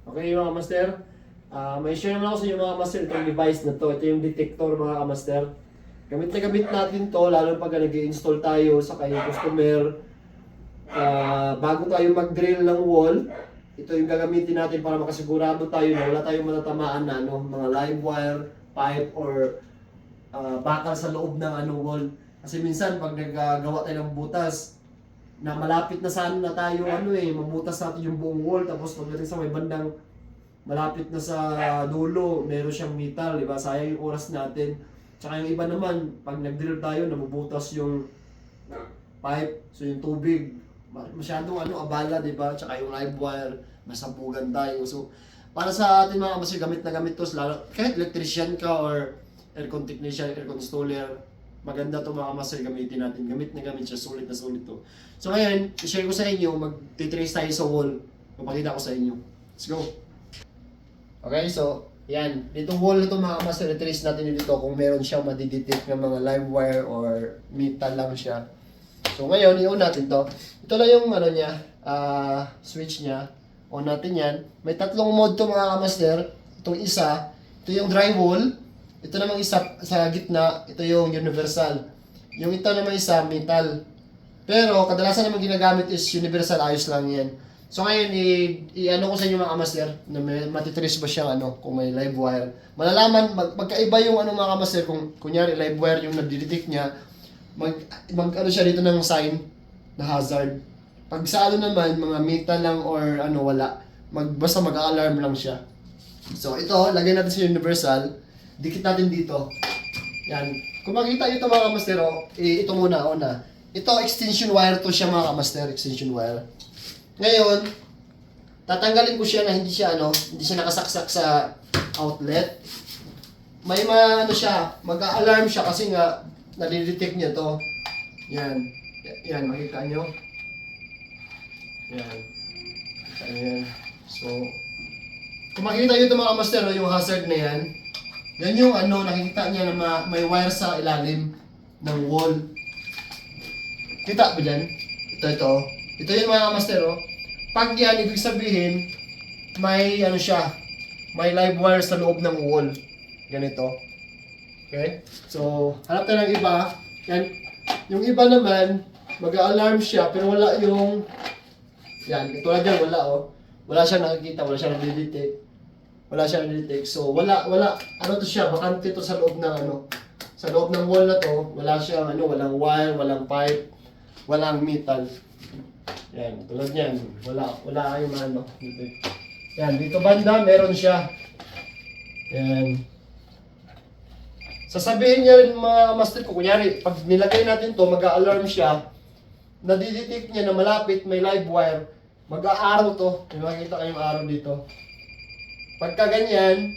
Okay mga master, may share naman ako sa inyo mga master itong device na to. Ito yung detector mga master. Gamit na gamit natin to lalo pag nag-i-install tayo sa kayong customer. Bago tayo mag-drill ng wall, ito yung gagamitin natin para makasigurado tayo na wala tayong matatamaan na mga live wire, pipe, or bakal sa loob ng wall. Kasi minsan pag naggagawa tayo ng butas, na malapit na saan na tayo mabutas natin yung buong wall, tapos pagdating sa may bandang malapit na sa dulo, meron siyang metal, di ba? Sayang yung oras natin. Tsaka yung iba naman, pag nag-drill tayo, nabubutas yung pipe, so yung tubig, masyadong abala, di ba? Tsaka yung live wire, masampugan tayo. So, para sa atin mga kasi gamit na gamit to, lalo, kahit electrician ka or aircon technician, aircon installer, maganda to mga master gamitin natin. Gamit na gamit siya, sulit na sulit to. So ngayon, i-share ko sa inyo, mag-trace tayo sa wall. Papakita ko sa inyo. Let's go! Okay, so, yan. Ditong wall na to mga master, i-trace natin dito kung meron siyang madidetect ng mga live wire or metal lang siya. So ngayon, i-on natin to. Ito lang yung niya, switch niya. On natin yan. May tatlong mode to mga master. Itong isa, ito yung drywall. Ito namang isa sa gitna, ito yung universal. Yung ito namang isa, metal. Pero kadalasan naman ginagamit is universal, ayos lang yan. So ngayon, i-ano ko sa inyo mga master, na matitrace ba siyang kung may live wire. Malalaman, magkaiba yung mga master, kung kunyari live wire yung nagdidetect niya, siya dito ng sign na hazard. Pag sa naman, mga metal lang or wala, basta mag-alarm lang siya. So ito, lagay natin sa universal. Dikit natin dito. Yan. Kung makita nyo ito mga kamaster, ito muna. Ito, extension wire to siya mga kamaster, extension wire. Ngayon, tatanggalin ko siya na hindi siya nakasaksak sa outlet. May siya, mag-a-alarm siya kasi nga, nadidetect niya to. Yan. Yan, makita nyo. Yan. Ayan. So, kung makita nyo ito mga kamaster, yung hazard na yan, yan yung nakikita niya na may wire sa ilalim ng wall. Kita ba dyan? Ito. Ito yung mga master, Pag yan, ibig sabihin, may siya, may live wire sa loob ng wall. Ganito. Okay? So, hanap tayo ng iba. Yan. Yung iba naman, mag-a-alarm siya, pero wala yung, yan, ito lang dyan, wala, Wala siya nakikita, wala siya nag-detect. Wala siya nag-detect. So, wala, to siya, bakante to sa loob ng sa loob ng wall na to, wala siyang walang wire, walang pipe, walang metal. Yan, tulad niyan, wala kayong dito. Yan, dito banda, meron siya. Yan. Sasabihin niya rin mga master ko, kunyari, pag nilagay natin to, mag-a-alarm siya, nadidetect niya na malapit, may live wire, mag-a-arrow to. May makikita kayong arrow dito. Pagka ganyan,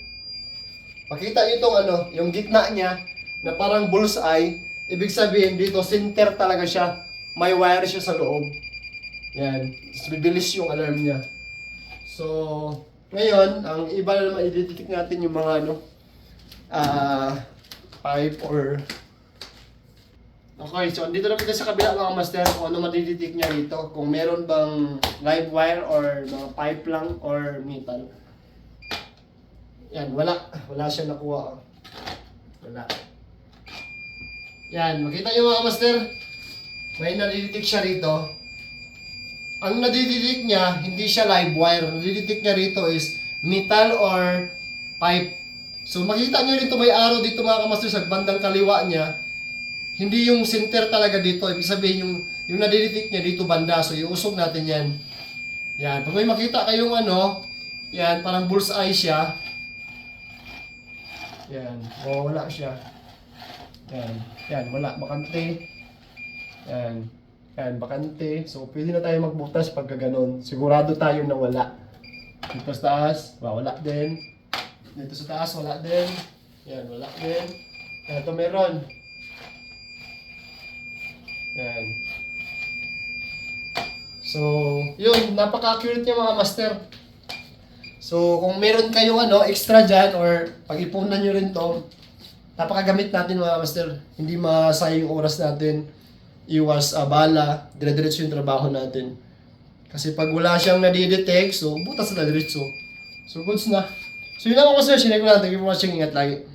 pakita nyo itong yung gitna niya, na parang bullseye, ibig sabihin dito, center talaga siya. May wire siya sa loob. Yan. Bibilis yung alarm niya. So, ngayon, ang iba na naman, i-detect natin yung mga pipe or... Okay, so andito naman sa kabila mga master kung ano madidetect niya dito. Kung meron bang live wire or mga pipe lang or metal. Yan, wala siya nakuha. Wala. Yan, makita nyo mga master. May nadidetect siya rito. Ang nadidetect niya, hindi siya live wire. Ang nadidetect niya rito is metal or pipe. So makita nyo rito may arrow dito mga kamaster sa bandang kaliwa niya. Hindi yung center talaga dito. Ibig sabihin yung nadidetect niya dito banda. So iusog natin yan. Yan, pag may makita kayong yan, parang bullseye siya. Yan. Wala siya. Yan. Wala. Bakante. Yan. Yan. Bakante. So, pwede na tayo magbutas pagka ganun. Sigurado tayo na wala. Dito sa taas, wala din. Dito sa taas, wala din. Yan. Wala din. Yan. Ito meron. Yan. So, yun. Napaka-accurate niya mga master. So, kung meron kayong extra dyan or pag-ipunan nyo rin to, napakagamit natin mga master. Hindi masayang yung oras natin. Iwas bala, dire-diretso yung trabaho natin. Kasi pag wala siyang nadidetect, so butas na diretso. So, goods na. So, yun lang ako sir. Sinay ko lang. Thank you for watching. Ingat lagi.